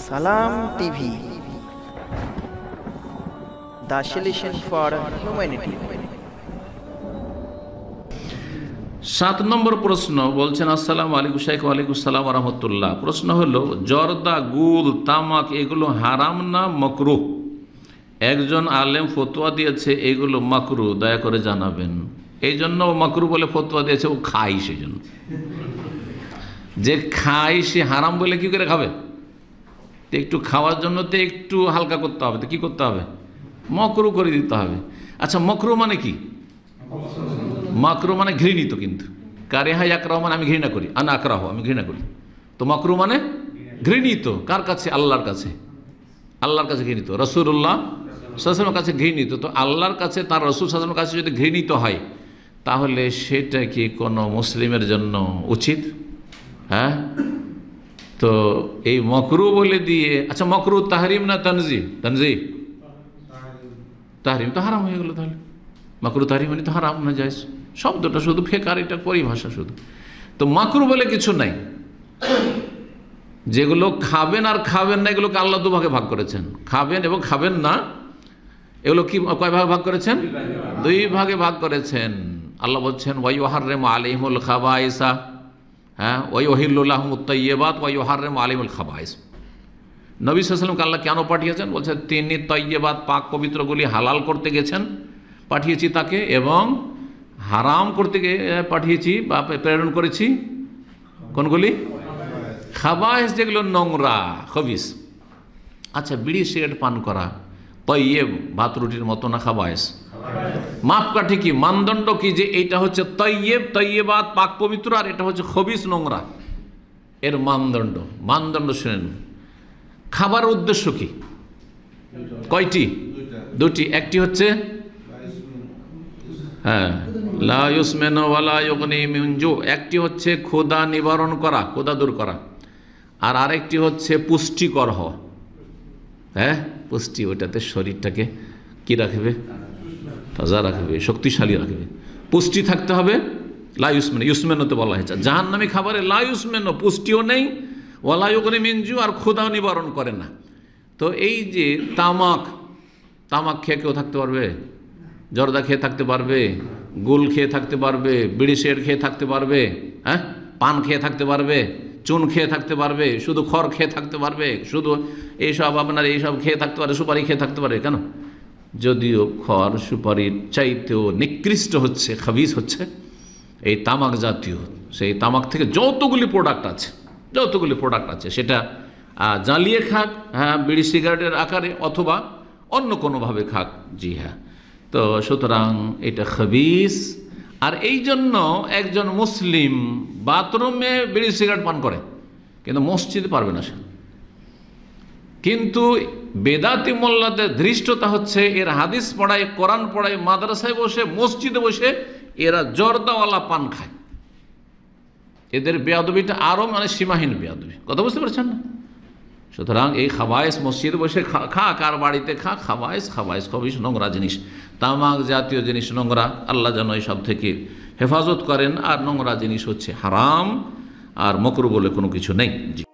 সালাম TV, the solution for humanity। 7 নম্বর প্রশ্ন বলছেন, আসসালামু আলাইকুম শাইখ। ওয়ালাইকুম আসসালাম ওয়া রাহমাতুল্লাহ। প্রশ্ন হলো, জর্দা, গুল, তামাক এগুলো হারাম না মাকরুহ? একজন আলেম ফতোয়া দিয়েছে এগুলো মাকরুহ, দয়া করে জানাবেন। এই জন্য মাকরুহ বলে ফতোয়া দিয়েছে, ও খায়, সেই জন্য। যে খায় সে হারাম বলে কি করে খাবে? তো একটু খাওয়ার জন্য তো একটু হালকা করতে হবে, তো কি করতে হবে? মাকরুহ করে দিতে হবে। আচ্ছা, মাকরুহ মানে কি? মাকরুহ মানে ঘৃণিত। কিন্তু কারেহা ইয়াকরাহ মানে আমি ঘৃণা করি, আনা আকরাহ আমি ঘৃণা করি। তো মাকরুহ মানে ঘৃণিত। কার কাছে? আল্লাহর কাছে। আল্লাহর কাছে ঘৃণিত, রাসূলুল্লাহ সাল্লাল্লাহু আলাইহি ওয়াসাল্লামের কাছে ঘৃণিত। তো আল্লাহর কাছে, তার রাসূল সাল্লাল্লাহু আলাইহি ওয়াসাল্লামের কাছে যদি ঘৃণিত হয়, তাহলে সেটা কি কোনো মুসলিমের জন্য উচিত? হ্যাঁ, তো এই মাকরুহ বলে দিয়ে, আচ্ছা মাকরুহ তাহরিম না তানজিহ? তানজিহ, তাহরিম তো হারাম হয়ে গেল। তাহলে মাকরুহ তাহরিম মানে তো হারাম না জায়েজ। শব্দটা শুধু ফেকার, এটা পরিভাষা শুধু। তো মাকরুহ বলে কিছু নাই। যেগুলো খাবেন আর খাবেন না, এগুলোকে আল্লাহ দুভাগে ভাগ করেছেন। খাবেন এবং খাবেন না, এগুলো কি কয় ভাগে ভাগ করেছেন? 2 ভাগে ভাগ করেছেন। আল্লাহ বলছেন, ওয়াইউহাররিমু আলাইহিমুল খাবাইসা, হ্যাঁ, ওয়াইউহিল্লু লাহুমুত তাইয়্যিবাত ওয়াইউহাররিমু আলাইহিমুল খাবাইস। নবী সাল্লাল্লাহু আলাইহি ওয়াসাল্লামকে আল্লাহ কেন পাঠিয়েছেন? বলছে তিনি তাইয়্যিবাত, পাক পবিত্রগুলি হালাল করতে গেছেন, পাঠিয়েছি তাকে, এবং হারাম করতে পাঠিয়েছি বা প্রেরণ করেছি কোনগুলি? খাবাইস, যেগুলো নোংরা, খবিস। আচ্ছা, বিড়ি সিগারেট পান করা তৈয়ব, ভাত রুটির মতো না খাবাইস? মাপকাঠি কি, মানদণ্ড কি, যে এইটা হচ্ছে তৈয়ব, তৈয়বাত, পাক পবিত্র, আর এটা হচ্ছে খবিস, নোংরা? এর মানদণ্ড শুনেন। খাবার উদ্দেশ্য কি? কয়টি? 2টি। একটি হচ্ছে হ্যাঁ, লা ইউসমিনু ওয়া লা ইউগনি মিন জু, একটি হচ্ছে ক্ষুধা নিবারণ করা, ক্ষুধা দূর করা। আর আরেকটি হচ্ছে পুষ্টিকর হওয়া। হ্যাঁ, পুষ্টি, ওইটাতে শরীরটাকে কি রাখবে? তাজা রাখবে, শক্তিশালী রাখবে। পুষ্টি থাকতে হবে। লা ইউসমিনু, ইউসমিনুতে বলা হয়েছে জাহান্নামী খাবারে লা ইউসমিনু, পুষ্টিও নেই, ওয়া লা ইউগনি মিন জু, আর ক্ষুধাও নিবারণ করে না। তো এই যে তামাক খেয়ে কেউ থাকতে পারবে? জর্দা খেয়ে থাকতে পারবে? গুল খেয়ে থাকতে পারবে? বিড়ি সিগারেট খেয়ে থাকতে পারবে? হ্যাঁ, পান খেয়ে থাকতে পারবে? চুন খেয়ে থাকতে পারবে? শুধু খড় খেয়ে থাকতে পারবে? শুধু এইসব আপনার এইসব খেয়ে থাকতে পারে? সুপারি খেয়ে থাকতে পারে? কেন? যদিও খড় সুপারির চাইতেও নিকৃষ্ট হচ্ছে, খাবিস হচ্ছে এই তামাক জাতীয়। সেই তামাক থেকে যতগুলি প্রোডাক্ট আছে, সেটা জ্বালিয়ে খাক, হ্যাঁ, বিড়ি সিগারেটের আকারে, অথবা অন্য কোনোভাবে খাক। জি হ্যাঁ, তো সুতরাং এটা খাবিস। আর এই জন্য একজন মুসলিম বাথরুমে বিড়ি সিগারেট পান করে, কিন্তু মসজিদে পারবে না সে। কিন্তু বেদাতি মোল্লাদের ধৃষ্টতা হচ্ছে, এর হাদিস পড়ায়, কোরআন পড়ায়, মাদ্রাসায় বসে, মসজিদে বসে এরা জর্দাওয়ালা পান খায়। এদের বেয়াদবিটা আরও সীমাহীন বেয়াদবি। কথা বুঝতে পারছেন না? সুতরাং এই খাবাইস মসজিদে বসে খাক আর বাড়িতে খাক, খাবাইস খবিস, নোংরা জিনিস, তামাক জাতীয় জিনিস নোংরা। আল্লাহ যেন এইসব থেকে হেফাজত করেন। আর নোংরা জিনিস হচ্ছে হারাম, আর মাকরুহ বলে কোনো কিছু নেই। জি।